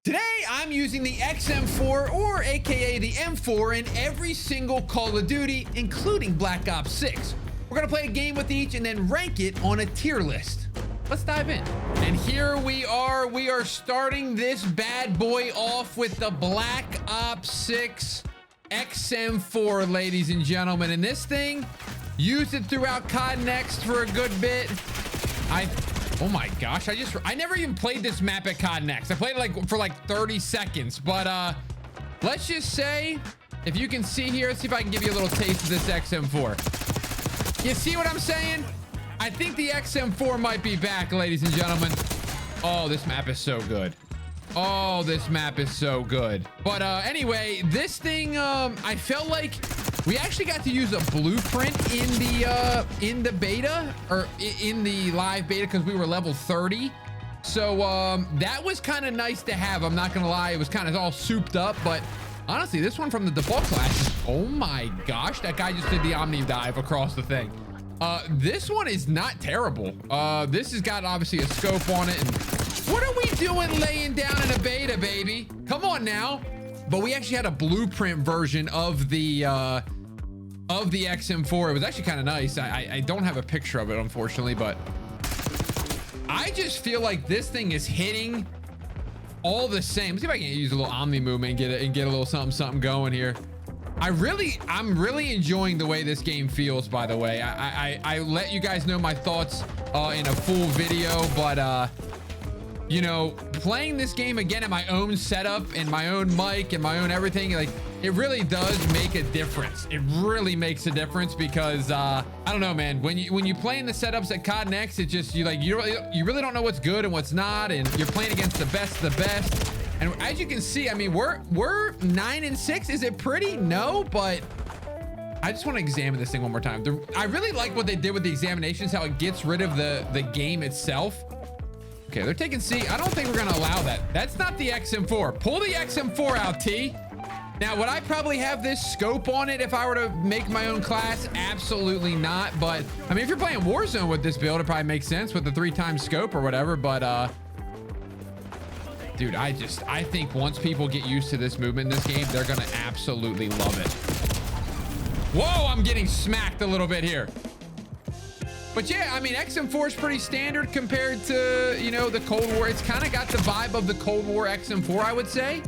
Today, I'm using the XM4, or AKA the M4, in every single Call of Duty, including Black Ops 6. We're gonna play a game with each and then rank it on a tier list. Let's dive in. And here we are starting this bad boy off with the Black Ops 6 XM4, ladies and gentlemen. And this thing, used it throughout COD Next for a good bit. Oh my gosh, I never even played this map at COD Next. I played it for 30 seconds, but let's just say, if you can see here, let's see if I can give you a little taste of this XM4. You see what I'm saying? I think the XM4 might be back, ladies and gentlemen. Oh, this map is so good. Oh, this map is so good. But anyway, this thing, I felt like we actually got to use a blueprint in the beta, or in the live beta, because we were level 30. So that was kind of nice to have. I'm not gonna lie, it was kind of all souped up, but honestly, this one from the default class, oh my gosh, that guy just did the Omni dive across the thing. This one is not terrible. This has got obviously a scope on it. And what are we doing laying down in a beta, baby? Come on now. But we actually had a blueprint version of the XM4. It was actually kind of nice. I don't have a picture of it, unfortunately, but I just feel like this thing is hitting all the same. Let's see if I can use a little Omni movement and get a little something going here. I'm really enjoying the way this game feels, by the way. I let you guys know my thoughts in a full video, but you know, playing this game again at my own setup and my own mic and my own everything, like, it really does make a difference. It really makes a difference because I don't know, man, when you play in the setups at COD Next, it just, you really don't know what's good and what's not, and you're playing against the best of the best. And as you can see, I mean, we're 9 and 6. Is it pretty? No, but I just want to examine this thing one more time. I really like what they did with the examinations, how it gets rid of the game itself. Okay, they're taking C. I don't think we're going to allow that. That's not the XM4. Pull the XM4 out, T. Now, would I probably have this scope on it if I were to make my own class? Absolutely not. But, I mean, if you're playing Warzone with this build, it probably makes sense with the 3x scope or whatever. But, dude, I think once people get used to this movement in this game, they're going to absolutely love it. Whoa, I'm getting smacked a little bit here. But yeah, I mean, XM4 is pretty standard compared to, you know, the Cold War. It's kind of got the vibe of the Cold War XM4, I would say.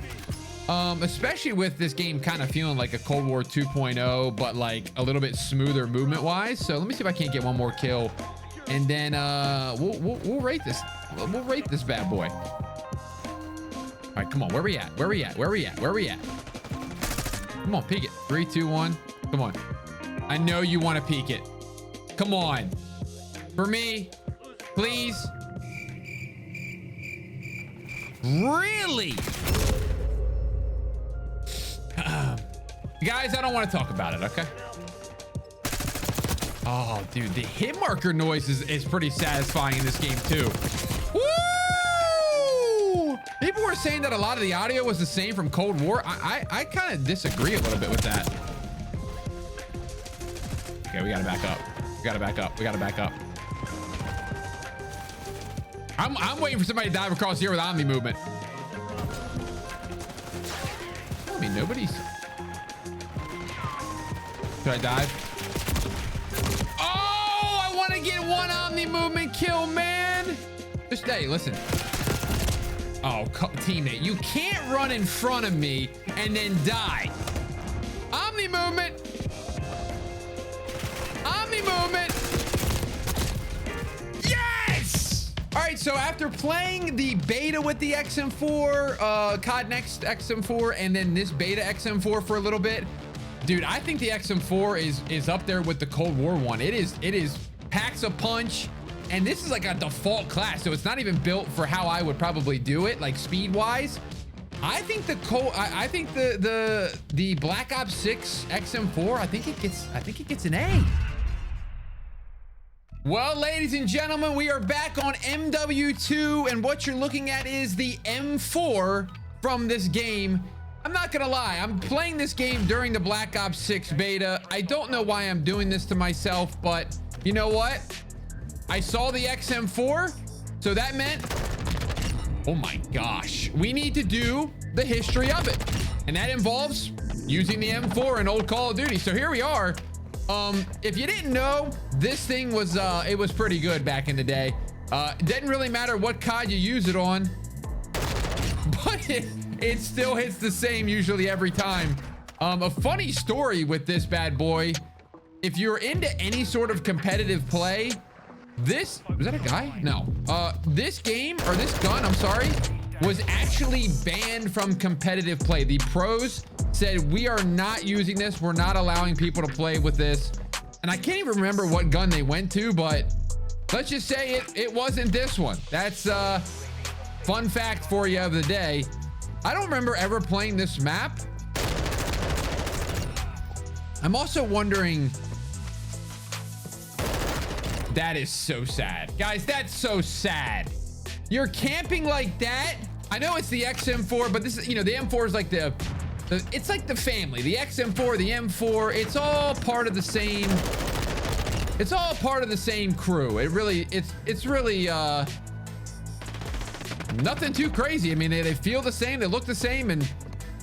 Especially with this game kind of feeling like a Cold War 2.0, but like a little bit smoother movement-wise. So let me see if I can't get one more kill. And then we'll rate this. We'll rate this bad boy. All right, come on. Where we at? Where we at? Where we at? Where we at? Come on, peek it. 3, 2, 1. Come on. I know you want to peek it. Come on. For me, please. Really? Guys, I don't want to talk about it, okay? Oh, dude, the hit marker noise is pretty satisfying in this game, too. Woo! People were saying that a lot of the audio was the same from Cold War. I kind of disagree a little bit with that. Okay, we gotta back up. We gotta back up. We gotta back up. I'm waiting for somebody to dive across here with Omni movement. I mean, nobody's... Should I dive? Oh, I want to get one Omni movement kill, man. Just stay, listen. Oh, teammate, you can't run in front of me and then die. Omni movement. Omni movement. Yes! All right, so after playing the beta with the XM4, COD Next XM4, and then this beta XM4 for a little bit, dude, I think the XM4 is up there with the Cold War one. It is packs a punch, and this is like a default class, so it's not even built for how I would probably do it, like speed wise. I think the Black Ops 6 XM4, I think it gets an A. Well, ladies and gentlemen, we are back on MW2, and what you're looking at is the M4 from this game. I'm not gonna lie, I'm playing this game during the Black Ops 6 beta. I don't know why I'm doing this to myself, but you know what? I saw the XM4, so that meant Oh my gosh. We need to do the history of it. And that involves using the M4 in old Call of Duty. So here we are. If you didn't know, this thing was, it was pretty good back in the day. It didn't really matter what COD you use it on, but it still hits the same usually every time. A funny story with this bad boy. If you're into any sort of competitive play, this, was that a guy? No. This game, or this gun, I'm sorry, was actually banned from competitive play. The pros said, we are not using this. We're not allowing people to play with this. And I can't even remember what gun they went to, but let's just say it wasn't this one. That's a fun fact for you of the day. I don't remember ever playing this map. I'm also wondering, that is so sad. Guys, that's so sad. You're camping like that. I know it's the XM4, but this is, you know, the M4 is like it's like the family. The XM4, the M4, it's all part of the same. It's all part of the same crew. It really, it's really nothing too crazy. I mean, they feel the same, they look the same, and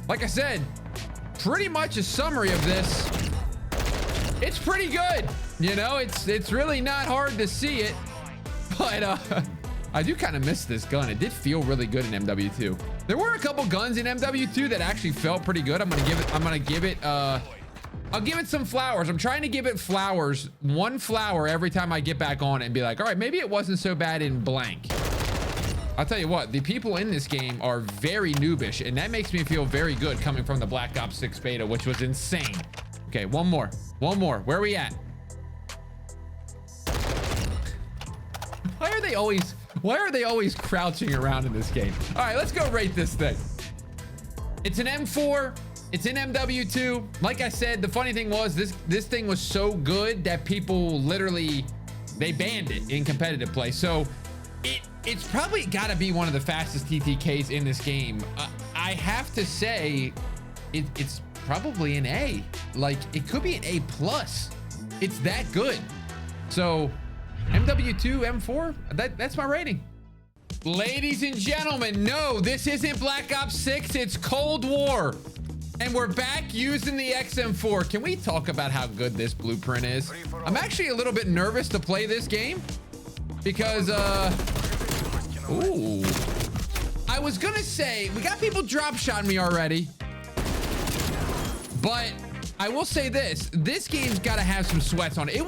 like I said, pretty much a summary of this. It's pretty good. You know, it's really not hard to see it, but I do kind of miss this gun. It did feel really good in MW2. There were a couple guns in MW2 that actually felt pretty good. I'll give it some flowers. I'm trying to give it flowers, one flower every time I get back on it and be like, all right, maybe it wasn't so bad in blank. I'll tell you what, the people in this game are very noobish, and that makes me feel very good coming from the Black Ops 6 beta, which was insane. Okay, one more. Where are we at? Why are they always crouching around in this game? All right, let's go rate this thing. It's an M4. It's in MW2. Like I said, the funny thing was this thing was so good that people literally, they banned it in competitive play. So it's probably got to be one of the fastest TTKs in this game. I have to say it's probably an A. Like, it could be an A+. It's that good. So MW2 M4, that's my rating. Ladies and gentlemen, no, this isn't Black Ops 6, it's Cold War. And we're back using the XM4. Can we talk about how good this blueprint is? I'm actually a little bit nervous to play this game because, ooh. I was gonna say, we got people drop shotting me already, but I will say this game's gotta have some sweats on it.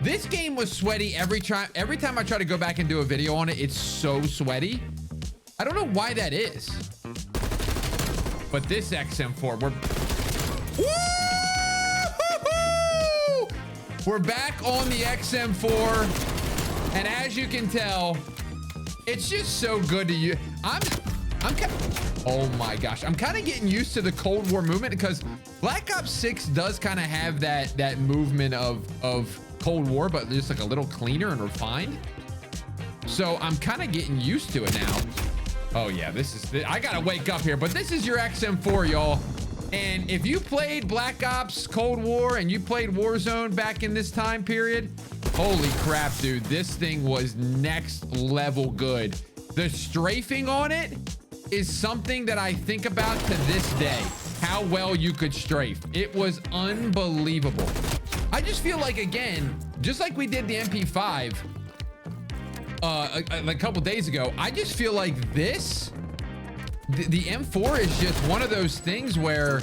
This game was sweaty every time I try to go back and do a video on it. It's so sweaty. I don't know why that is. But this XM4, we're back on the XM4, and as you can tell, it's just so good to use. Oh my gosh, I'm kind of getting used to the Cold War movement because Black Ops 6 does kind of have that movement of Cold War, but just like a little cleaner and refined. So I'm kind of getting used to it now. Oh yeah, I gotta wake up here, but this is your XM4, y'all. And if you played Black Ops Cold War and you played Warzone back in this time period, holy crap, dude, this thing was next level good. The strafing on it is something that I think about to this day, how well you could strafe. It was unbelievable. I just feel like, again, just like we did the MP5 a couple days ago, I just feel like the M4 is just one of those things where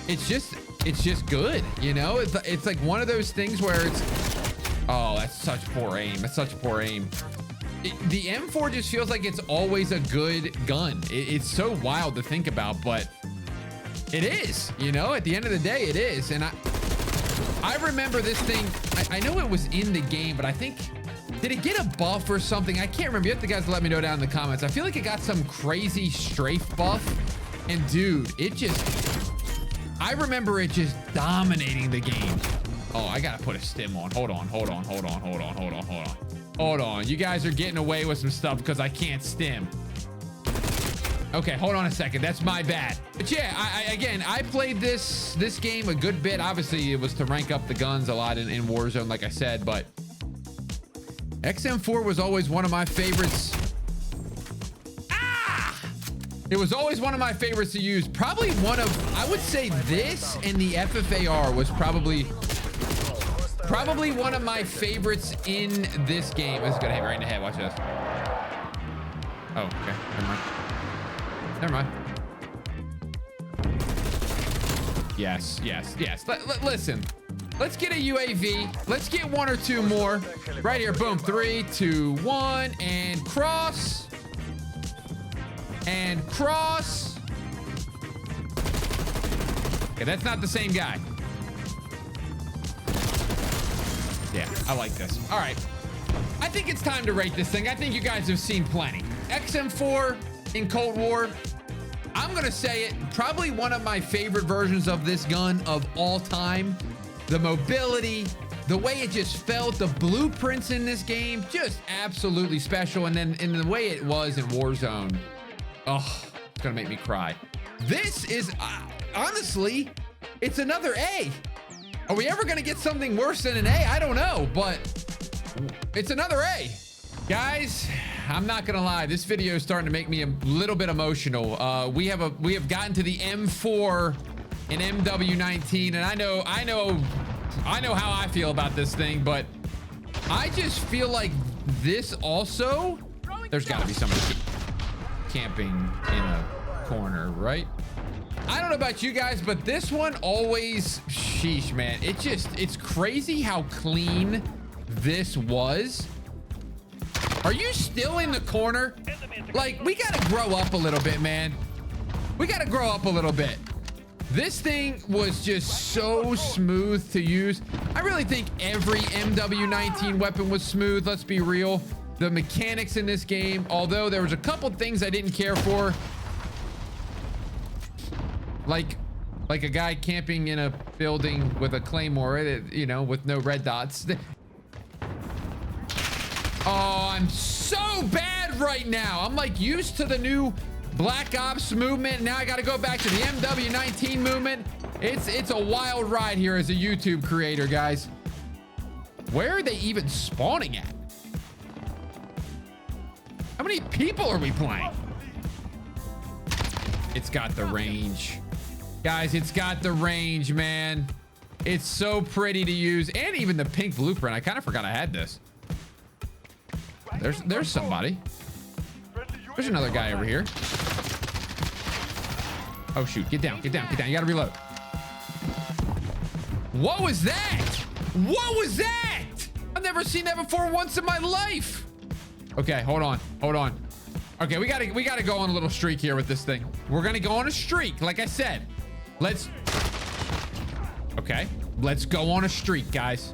it's just good, you know? It's like one of those things where it's, oh, that's such poor aim. That's such poor aim. The M4 just feels like it's always a good gun. It's so wild to think about, but it is, you know, at the end of the day, it is. And I remember this thing, I know it was in the game, but I think, did it get a buff or something? I can't remember. You have to guys let me know down in the comments. I feel like it got some crazy strafe buff, and dude, I remember it just dominating the game. Oh, I gotta put a stim on. Hold on. You guys are getting away with some stuff because I can't stim. Okay, hold on a second. That's my bad. But yeah, I played this game a good bit. Obviously, it was to rank up the guns a lot in Warzone, like I said, but XM4 was always one of my favorites. It was always one of my favorites to use. Probably one of, I would say this and the FFAR was probably one of my favorites in this game. This is gonna hit me right in the head. Watch this. Oh, okay. Never mind. Yes. Listen. Let's get a UAV. Let's get one or two more. Right here. Boom. 3, 2, 1. And cross. And cross. Okay, that's not the same guy. Yeah, I like this. All right. I think it's time to rate this thing. I think you guys have seen plenty. XM4 in Cold War. I'm going to say it. Probably one of my favorite versions of this gun of all time. The mobility, the way it just felt, the blueprints in this game, just absolutely special. And then in the way it was in Warzone, oh, it's gonna make me cry. This is, honestly, it's another A. Are we ever gonna get something worse than an A? I don't know, but it's another A. Guys, I'm not gonna lie, this video is starting to make me a little bit emotional. We have gotten to the M4 in MW19, and I know how I feel about this thing, but I just feel like this also, there's got to be somebody camping in a corner, right? I don't know about you guys, but this one always, sheesh, man, it's crazy how clean this was. Are you still in the corner? Like, we got to grow up a little bit, man. We got to grow up a little bit. This thing was just so smooth to use. I really think every MW19 weapon was smooth. Let's be real. The mechanics in this game, although there was a couple things I didn't care for, like a guy camping in a building with a claymore, you know, with no red dots. Oh, I'm so bad right now. I'm like used to the new Black Ops movement. Now I got to go back to the MW19 movement. It's a wild ride here as a YouTube creator, guys. Where are they even spawning at? How many people are we playing? It's got the range. Guys, it's got the range, man. It's so pretty to use. And even the pink blueprint. I kind of forgot I had this. There's somebody. There's another guy over here. Oh, shoot. Get down. You gotta reload. What was that? What was that? I've never seen that before once in my life. Okay, hold on. Okay, we gotta go on a little streak here with this thing. We're gonna go on a streak. Like I said, let's go on a streak, guys.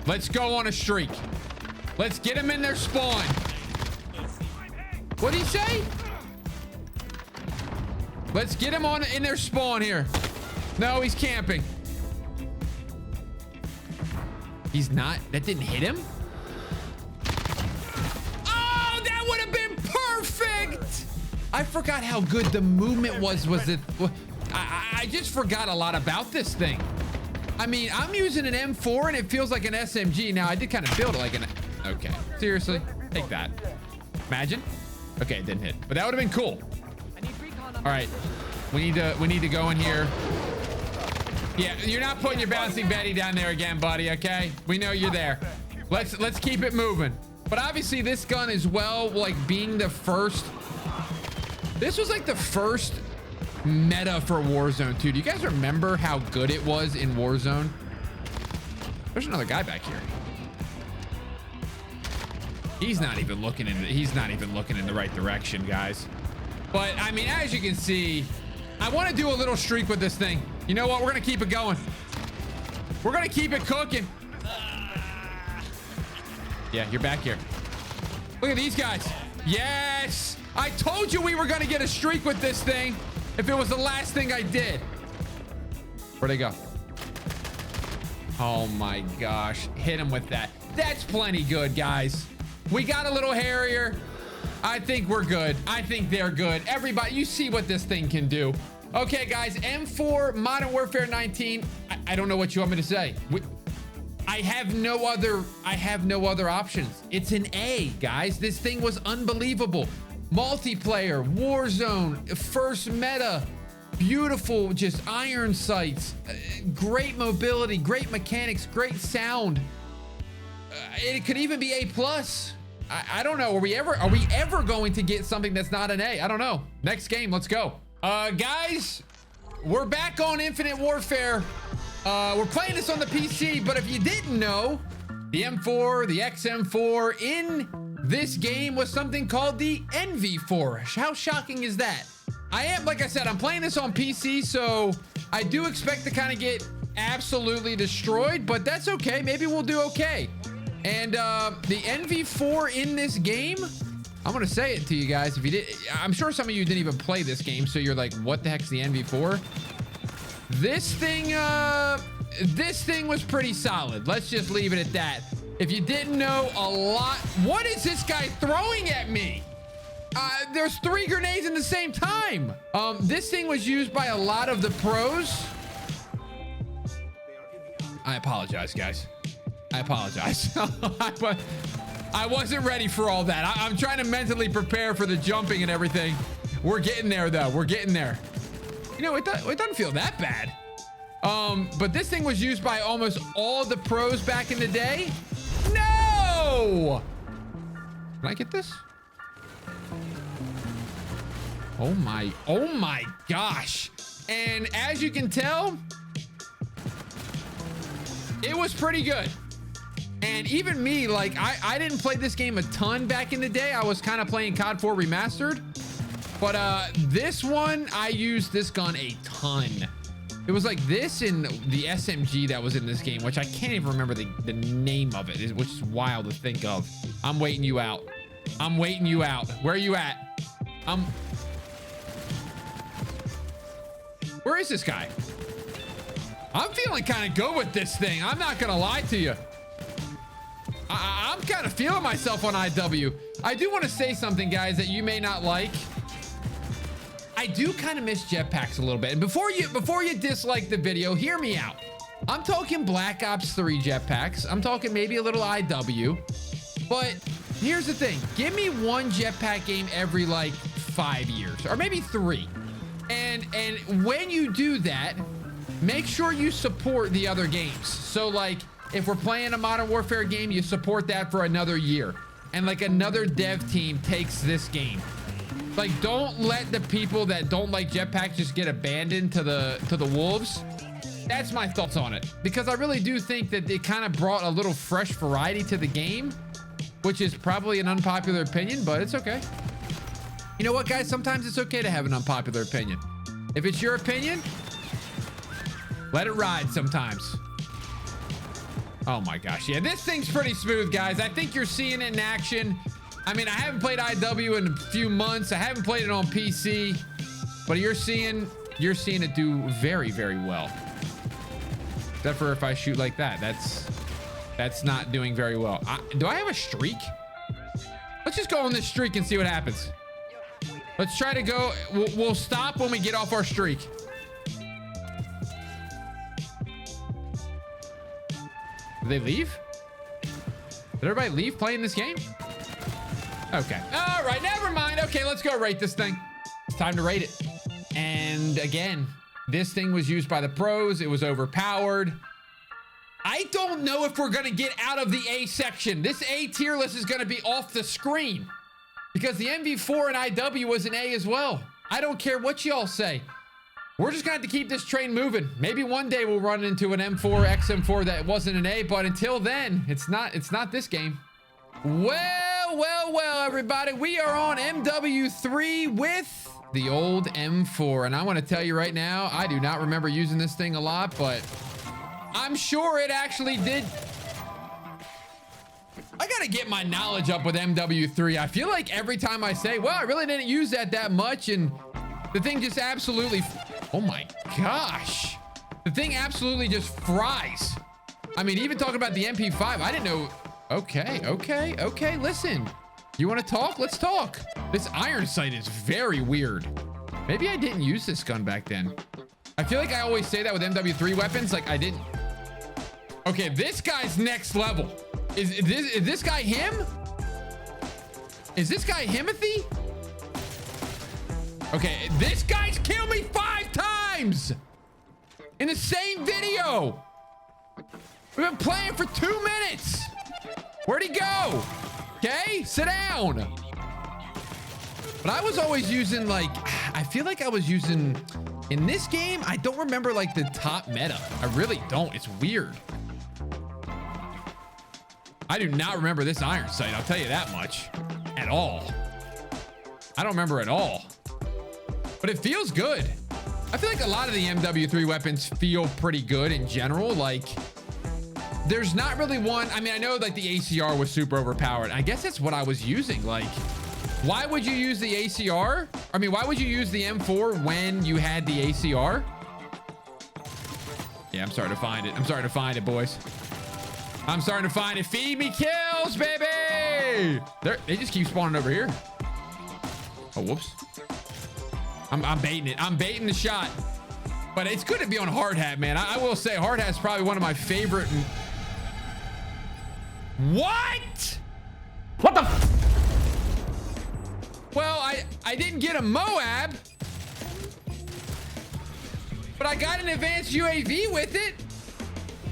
Let's go on a streak. Let's get him in their spawn. What'd he say? Let's get him in their spawn here. No, he's camping. He's not. That didn't hit him. Oh, that would have been perfect. I forgot how good the movement was. I just forgot a lot about this thing. I mean, I'm using an M4 and it feels like an SMG. Now, I did kind of build it like an... Okay, seriously? Take that. Imagine. Okay, it didn't hit. But that would have been cool. All right. We need to go in here. Yeah, you're not putting your bouncing Betty down there again, buddy, okay? We know you're there. Let's keep it moving. But obviously this gun as well, like being the first... This was like the first meta for Warzone 2. Do you guys remember how good it was in Warzone? There's another guy back here. He's not even looking in the right direction, guys. But I mean, as you can see, I want to do a little streak with this thing. You know what? We're gonna keep it going. We're gonna keep it cooking. Yeah, you're back here. Look at these guys. Yes, I told you we were gonna get a streak with this thing if it was the last thing I did. Where'd they go? Oh my gosh, hit him with that. That's plenty good, guys. We got a little hairier. I think we're good. I think they're good. Everybody, you see what this thing can do. Okay, guys, M4 Modern Warfare 19. I don't know what you want me to say. I have no other options. It's an A, guys. This thing was unbelievable. multiplayer, Warzone, first meta, beautiful, just iron sights, great mobility, great mechanics, great sound. It could even be A+. I don't know. Are we ever going to get something that's not an A? I don't know. Next game, let's go. Guys, we're back on Infinite Warfare. We're playing this on the PC, but if you didn't know, the M4, the XM4 in this game was something called the NV4. How shocking is that? Like I said, I'm playing this on PC, so I do expect to kind of get absolutely destroyed, but that's okay. Maybe we'll do okay. And the NV4 in this game, I'm gonna say it to you guys. If you did, I'm sure some of you didn't even play this game, so you're like, what the heck's the NV4? This thing was pretty solid. Let's just leave it at that. If you didn't know, what is this guy throwing at me? There's 3 grenades in the same time. This thing was used by a lot of the pros. I apologize, guys. I apologize. I wasn't ready for all that. I'm trying to mentally prepare for the jumping and everything. We're getting there, though. We're getting there. You know, it doesn't feel that bad. But this thing was used by almost all the pros back in the day. No! Can I get this? Oh my gosh. And as you can tell, it was pretty good. And even me, like, I didn't play this game a ton back in the day. I was kind of playing COD 4 Remastered. But this one, I used this gun a ton. It was like this and the SMG that was in this game, which I can't even remember the name of it, which is wild to think of. I'm waiting you out. I'm waiting you out. Where are you at? Where is this guy? I'm feeling kind of good with this thing. I'm not gonna lie to you. I'm kind of feeling myself on IW. I do want to say something, guys, that you may not like. I do kind of miss jetpacks a little bit. And before you dislike the video, hear me out. I'm talking Black Ops 3 jetpacks. I'm talking maybe a little IW. But here's the thing. Give me one jetpack game every like 5 years, or maybe 3. And when you do that, make sure you support the other games. So like, if we're playing a Modern Warfare game, you support that for another year. And like another dev team takes this game. Like, don't let the people that don't like jetpacks just get abandoned to the wolves. That's my thoughts on it. Because I really do think that it kind of brought a little fresh variety to the game, which is probably an unpopular opinion, but it's okay. You know what, guys? Sometimes it's okay to have an unpopular opinion. If it's your opinion, let it ride sometimes. Oh my gosh. Yeah, this thing's pretty smooth, guys. I think you're seeing it in action. I mean, I haven't played IW in a few months. I haven't played it on PC, but you're seeing it do very, very well. Except for if I shoot like that, that's not doing very well. Do I have a streak? Let's just go on this streak and see what happens. Let's try to go. We'll stop when we get off our streak. Did they leave? Did everybody leave playing this game? Okay. All right, never mind. Okay, let's go rate this thing. It's time to rate it. And again, this thing was used by the pros. It was overpowered. I don't know if we're going to get out of the A section. This A tier list is going to be off the screen because the MV4 and IW was an A as well. I don't care what y'all say. We're just going to have to keep this train moving. Maybe one day we'll run into an M4, XM4 that wasn't an A, but until then, it's not this game. Well, everybody, we are on MW3 with the old M4. And I want to tell you right now, I do not remember using this thing a lot, but I'm sure it actually did. I got to get my knowledge up with MW3. I feel like every time I say, well, I really didn't use that much, and the thing just absolutely, oh my gosh. The thing absolutely just fries. I mean, even talking about the MP5, I didn't know. Okay. Listen, you want to talk? Let's talk. This iron sight is very weird. Maybe I didn't use this gun back then. I feel like I always say that with MW3 weapons. Like I didn't. Okay, this guy's next level. Is this guy him? Is this guy Himothy? Okay, this guy's killed me 5 times in the same video. We've been playing for 2 minutes. Where'd he go? Okay, sit down. But I was always using, like, I feel like I was using, in this game, I don't remember, like, the top meta. I really don't. It's weird. I do not remember this iron sight, I'll tell you that much. At all. I don't remember at all. But it feels good. I feel like a lot of the MW3 weapons feel pretty good in general. Like, there's not really one. I mean, I know like the ACR was super overpowered. I guess that's what I was using. Like, why would you use the ACR? I mean, why would you use the M4 when you had the ACR? Yeah, I'm starting to find it. I'm starting to find it, boys. I'm starting to find it. Feed me kills, baby. They just keep spawning over here. Oh, whoops. I'm baiting it. I'm baiting the shot. But it's good to be on hard hat, man. I will say hard hat's probably one of my favorite. What? What the? Well, I didn't get a Moab, but I got an advanced UAV with it.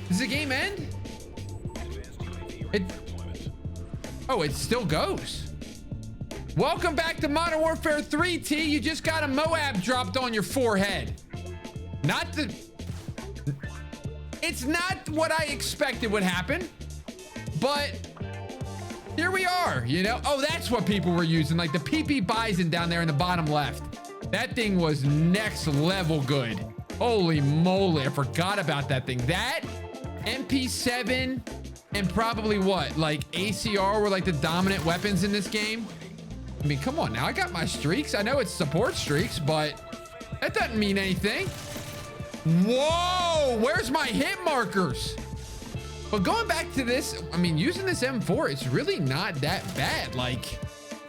Does the game end? Oh, it still goes. Welcome back to Modern Warfare 3, T. You just got a Moab dropped on your forehead. It's not what I expected would happen, but here we are, you know? Oh, that's what people were using, like the PP Bison down there in the bottom left. That thing was next level good. Holy moly, I forgot about that thing. That, MP7, and probably what, like ACR were like the dominant weapons in this game. I mean, come on now, I got my streaks. I know it's support streaks, but that doesn't mean anything. Whoa, where's my hit markers? But going back to this, I mean, using this M4, it's really not that bad. Like,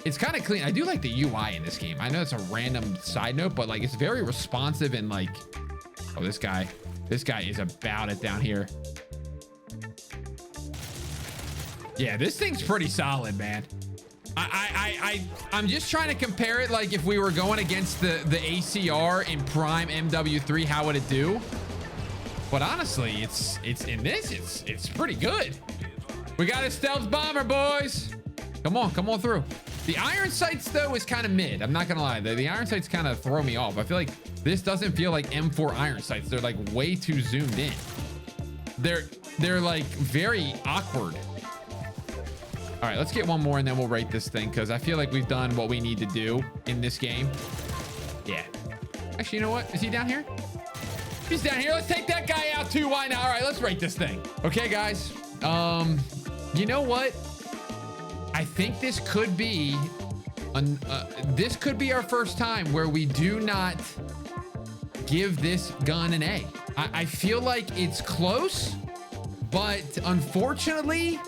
it's kind of clean. I do like the UI in this game. I know it's a random side note, but like, it's very responsive and like, oh, this guy is about it down here. Yeah, this thing's pretty solid, man. I'm just trying to compare it, like if we were going against the ACR in prime MW3, how would it do? But honestly, it's in this, it's pretty good. We got a stealth bomber, boys. Come on through. The iron sights though is kind of mid. I'm not gonna lie, the iron sights kind of throw me off. I feel like this doesn't feel like M4 iron sights. They're like way too zoomed in. They're like very awkward. All right, let's get one more and then we'll rate this thing because I feel like we've done what we need to do in this game. Yeah. Actually, you know what? Is he down here? He's down here. Let's take that guy out too. Why not? All right, let's rate this thing. Okay, guys. You know what? I think this could be our first time where we do not give this gun an A. I feel like it's close, but unfortunately,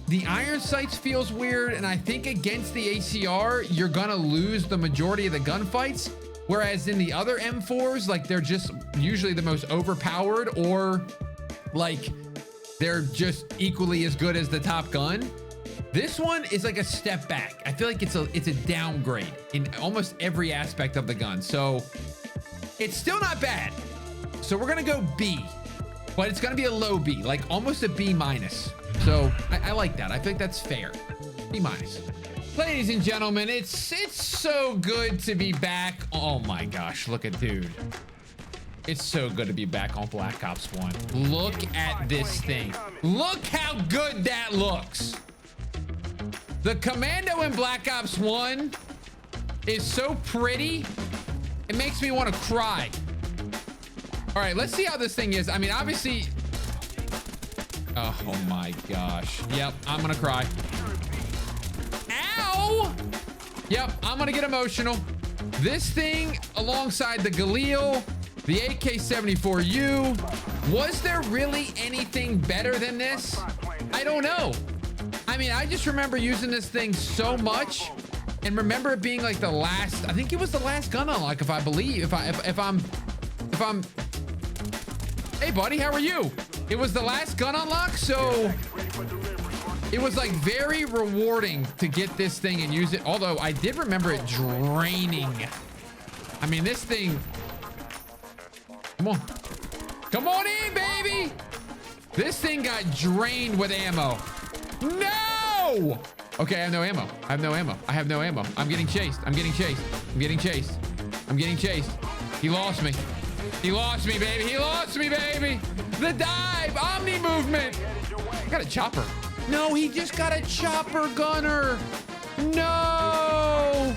the iron sights feels weird, and I think against the ACR, you're gonna lose the majority of the gunfights. Whereas in the other M4s, like they're just usually the most overpowered, or like they're just equally as good as the top gun. This one is like a step back. I feel like it's a downgrade in almost every aspect of the gun. So it's still not bad. So we're gonna go B, but it's gonna be a low B, like almost a B minus. So I like that. I think that's fair. B minus. Ladies and gentlemen, it's so good to be back. Oh my gosh, look at dude. It's so good to be back on Black Ops 1. Look at this thing. Look how good that looks. The Commando in Black Ops 1 is so pretty. It makes me want to cry. All right, let's see how this thing is. I mean, obviously. Oh my gosh. Yep, I'm gonna cry. Ow! Yep, I'm gonna get emotional. This thing, alongside the Galil, the AK-74U, was there really anything better than this? I don't know. I mean, I just remember using this thing so much, and remember it being like the last. I think it was the last gun unlock, if I believe. If I'm. Hey, buddy, how are you? It was the last gun unlock, so it was like very rewarding to get this thing and use it. Although I did remember it draining I mean, this thing. Come on. Come on in, baby. This thing got drained with ammo. No! Okay, I have no ammo. I have no ammo. I have no ammo. I'm getting chased. I'm getting chased. I'm getting chased. I'm getting chased. He lost me. He lost me, baby. He lost me, baby. The dive. Omni movement. I got a chopper. No, he just got a chopper gunner. No.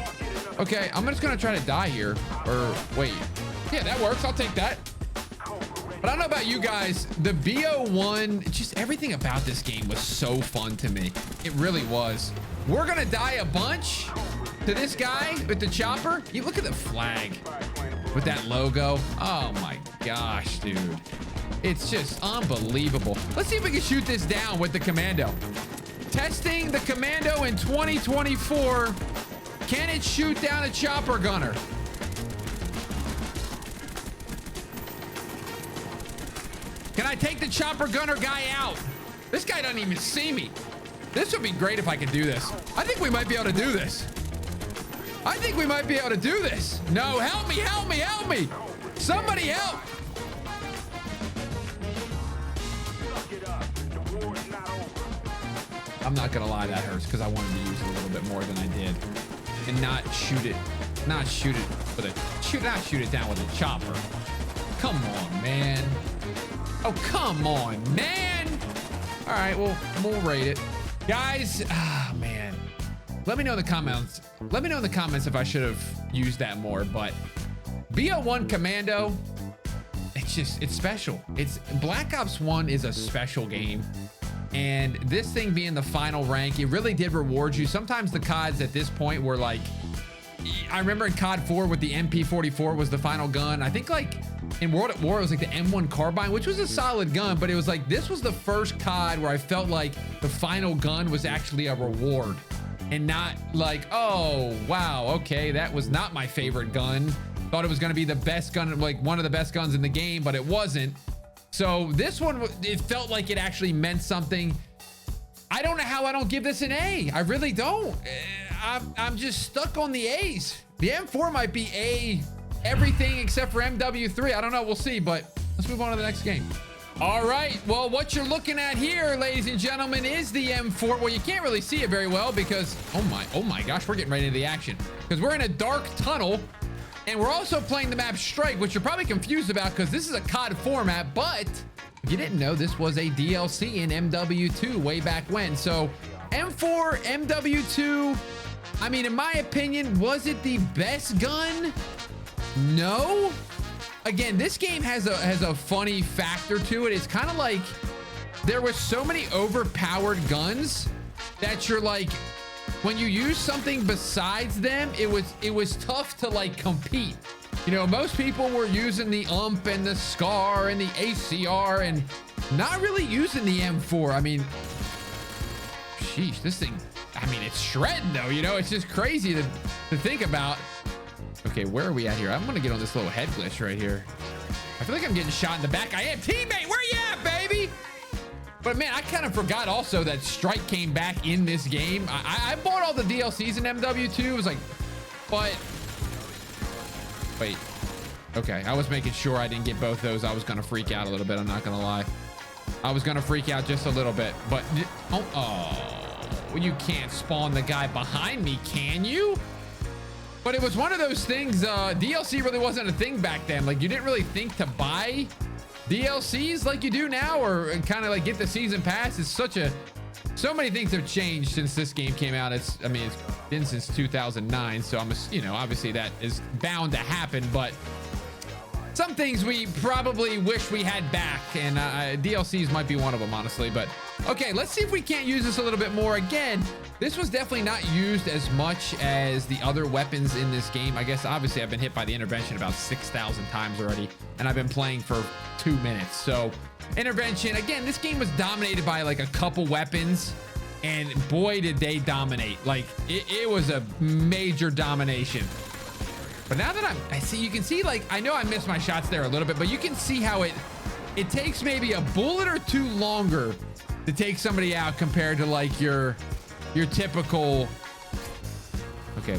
Okay, I'm just gonna try to die here. Or wait. Yeah, that works. I'll take that. But I don't know about you guys. The BO1, just everything about this game was so fun to me. It really was. We're gonna die a bunch to this guy with the chopper. You look at the flag with that logo. Oh my gosh, dude. It's just unbelievable. Let's see if we can shoot this down with the Commando. Testing the Commando in 2024. Can it shoot down a chopper gunner? Can I take the chopper gunner guy out? This guy doesn't even see me. This would be great if I could do this. I think we might be able to do this. I think we might be able to do this. No, help me, help me, help me. Somebody help. I'm not gonna lie, that hurts because I wanted to use it a little bit more than I did. And not shoot it not shoot it down with a chopper. Come on, man. Oh, come on, man. All right, well, we'll rate it. Guys, man. Let me know in the comments. Let me know in the comments if I should have used that more, but BO1 Commando, it's special. Black Ops 1 is a special game. And this thing being the final rank, it really did reward you. Sometimes the CODs at this point were like, I remember in COD 4 with the MP44 was the final gun. I think like in World at War, it was like the M1 carbine, which was a solid gun, but it was like, this was the first COD where I felt like the final gun was actually a reward and not like, oh, wow, okay, that was not my favorite gun. Thought it was gonna be the best gun, like one of the best guns in the game, but it wasn't. So this one, it felt like it actually meant something. I don't know how I don't give this an A. I really don't. I'm just stuck on the A's. The M4 might be A everything except for MW3. I don't know, we'll see, but let's move on to the next game. All right, well, what you're looking at here, ladies and gentlemen, is the M4. Well, you can't really see it very well because, oh my gosh, we're getting right into the action. Because we're in a dark tunnel. And we're also playing the map Strike, which you're probably confused about because this is a COD format, but if you didn't know, this was a DLC in MW2 way back when. So M4, MW2, I mean, in my opinion, was it the best gun? No. Again, this game has a funny factor to it. It's kind of like there were so many overpowered guns that you're like, when you use something besides them, it was tough to like compete. You know, most people were using the UMP and the SCAR and the ACR and not really using the M4. I mean, sheesh, this thing, I mean, it's shredding though, you know, it's just crazy to think about. Okay, where are we at here? I'm gonna get on this little head glitch right here. I feel like I'm getting shot in the back. I am. Teammate, where you at, baby? But man, I kind of forgot also that Strike came back in this game. I bought all the DLCs in MW2. It was like, but wait, okay. I was making sure I didn't get both those. I was gonna freak out a little bit. I'm not gonna lie. I was gonna freak out just a little bit, but oh, you can't spawn the guy behind me, can you? But it was one of those things. DLC really wasn't a thing back then. Like you didn't really think to buy DLCs like you do now, or kind of like get the season pass. It's so many things have changed since this game came out. It's been since 2009, so obviously that is bound to happen, but some things we probably wish we had back, and DLCs might be one of them, honestly. But okay, let's see if we can't use this a little bit more. Again, this was definitely not used as much as the other weapons in this game. I guess obviously I've been hit by the intervention about 6,000 times already, and I've been playing for 2 minutes. So intervention, again, this game was dominated by like a couple weapons, and boy did they dominate. Like it was a major domination. But now that I see, you can see, like, I know I missed my shots there a little bit, but you can see how it takes maybe a bullet or two longer to take somebody out compared to like your typical. Okay,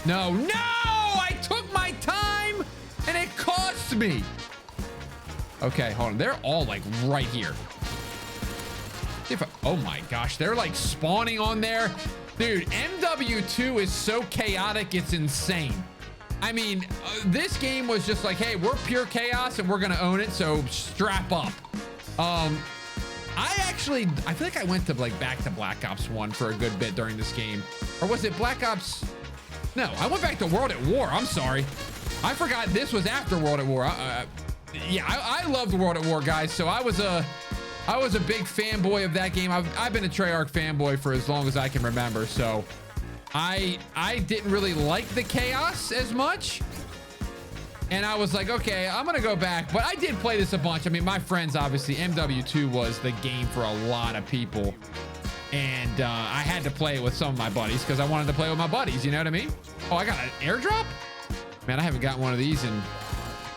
no, I took my me. Okay, hold on. They're all like right here. Oh my gosh, they're like spawning on there. Dude, MW2 is so chaotic, it's insane. I mean, this game was just like, hey, we're pure chaos and we're gonna own it, so strap up. I feel like I went to like back to Black Ops 1 for a good bit during this game. Or was it Black Ops? No, I went back to World at War. I'm sorry. I forgot this was after World at War. Yeah, I loved World at War, guys. So I was a big fanboy of that game. I've been a Treyarch fanboy for as long as I can remember. So I didn't really like the chaos as much. And I was like, okay, I'm going to go back. But I did play this a bunch. I mean, my friends, obviously, MW2 was the game for a lot of people. And I had to play it with some of my buddies because I wanted to play with my buddies. You know what I mean? Oh, I got an airdrop? Man, I haven't gotten one of these in...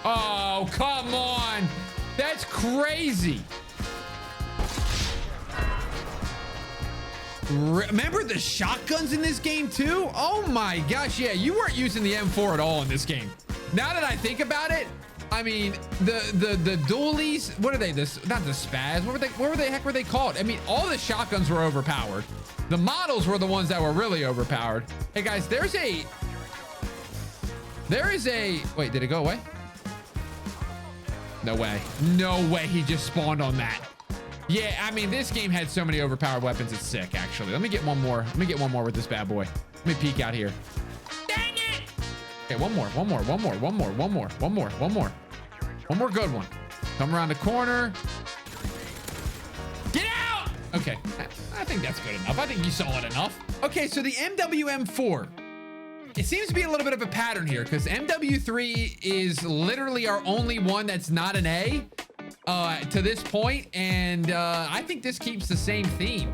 Oh, come on. That's crazy. Remember the shotguns in this game too? Oh my gosh, yeah, you weren't using the M4 at all in this game. Now that I think about it, I mean, the dualies, what are they? Not the spaz. What were they heck were they called? I mean, all the shotguns were overpowered. The models were the ones that were really overpowered. Hey guys, there is a, wait, did it go away? No way. No way he just spawned on that. Yeah, I mean, this game had so many overpowered weapons. It's sick, actually. Let me get one more. Let me get one more with this bad boy. Let me peek out here. Dang it! Okay, one more good one. Come around the corner. Get out! Okay, I think that's good enough. I think you saw it enough. Okay, so the MWM4. It seems to be a little bit of a pattern here because MW3 is literally our only one that's not an A to this point, and I think this keeps the same theme.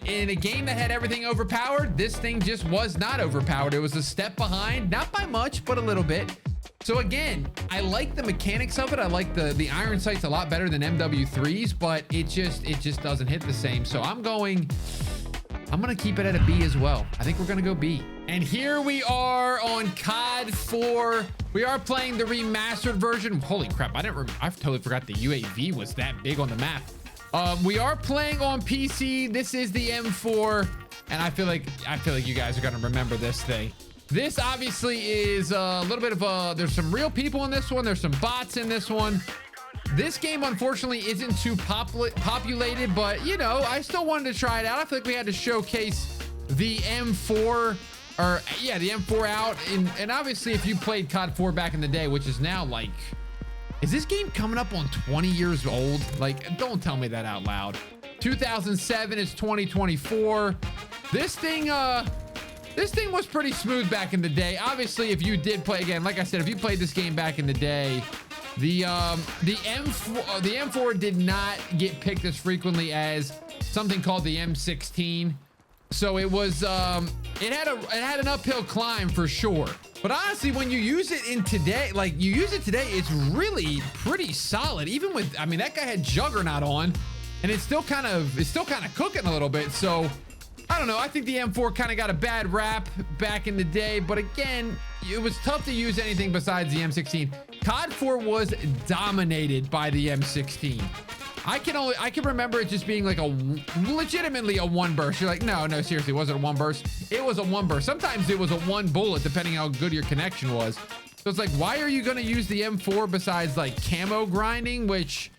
In a game that had everything overpowered, this thing just was not overpowered. It was a step behind, not by much, but a little bit. So again, I like the mechanics of it. I like the iron sights a lot better than MW3's, but it just doesn't hit the same. So I'm gonna keep it at a B as well. I think we're gonna go B. And here we are on COD 4. We are playing the remastered version. Holy crap, I totally forgot the UAV was that big on the map. We are playing on PC. This is the M4, and I feel like you guys are gonna remember this thing. This obviously is a little bit of there's some real people in this one. There's some bots in this one. This game, unfortunately, isn't too populated, but, you know, I still wanted to try it out. I feel like we had to showcase the M4, or, yeah, the M4 out. And obviously, if you played COD 4 back in the day, which is now, like, is this game coming up on 20 years old? Like, don't tell me that out loud. 2007 is 2024. This thing was pretty smooth back in the day. Obviously, if you did play, again, like I said, if you played this game back in the day, the M4 did not get picked as frequently as something called the M16. So it was it had an uphill climb for sure. But honestly, when you use it today, it's really pretty solid. Even with, I mean, that guy had Juggernaut on, and it's still kind of cooking a little bit. So I don't know. I think the M4 kind of got a bad rap back in the day, but again, it was tough to use anything besides the M16. COD 4 was dominated by the M16. I can remember it just being like legitimately a one burst. You're like, no, seriously, was it a one burst? It was a one burst. Sometimes it was a one bullet, depending how good your connection was. So it's like, why are you going to use the M4 besides like camo grinding, which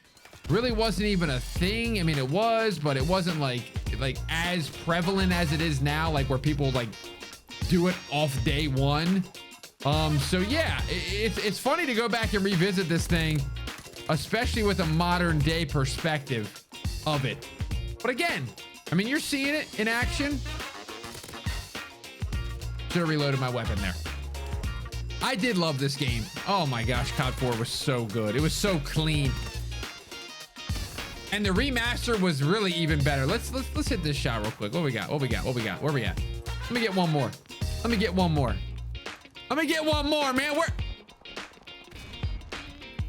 really wasn't even a thing? I mean, it was, but it wasn't like as prevalent as it is now, like where people like do it off day one. So yeah, it's funny to go back and revisit this thing, especially with a modern day perspective of it. But again, I mean, you're seeing it in action. Should have reloaded my weapon there. I did love this game. Oh my gosh, COD 4 was so good. It was so clean. And the remaster was really even better. Let's hit this shot real quick. What we got? Where we at? Let me get one more. Man.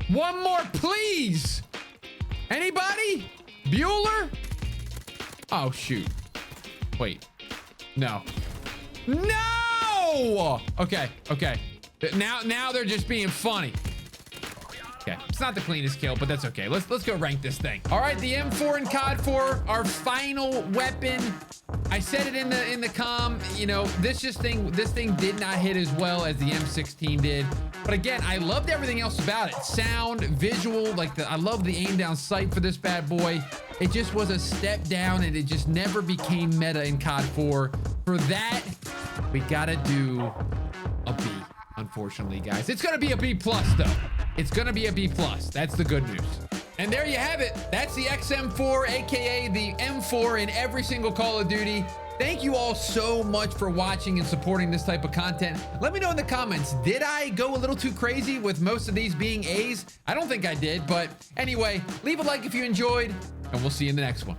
One more, please. Anybody? Bueller? Oh, shoot. Wait. No. Okay. Now they're just being funny. Okay, it's not the cleanest kill, but that's okay. Let's go rank this thing. All right, the M4 and COD 4, our final weapon. I said it in the comm, you know, this thing did not hit as well as the M16 did. But again, I loved everything else about it. Sound, visual, I love the aim down sight for this bad boy. It just was a step down and it just never became meta in COD 4. For that, we gotta do a B, unfortunately, guys. It's gonna be a B plus though. It's gonna be a B plus. That's the good news. And there you have it. That's the XM4, aka the M4 in every single Call of Duty. Thank you all so much for watching and supporting this type of content. Let me know in the comments, did I go a little too crazy with most of these being A's? I don't think I did, but anyway, leave a like if you enjoyed, and we'll see you in the next one.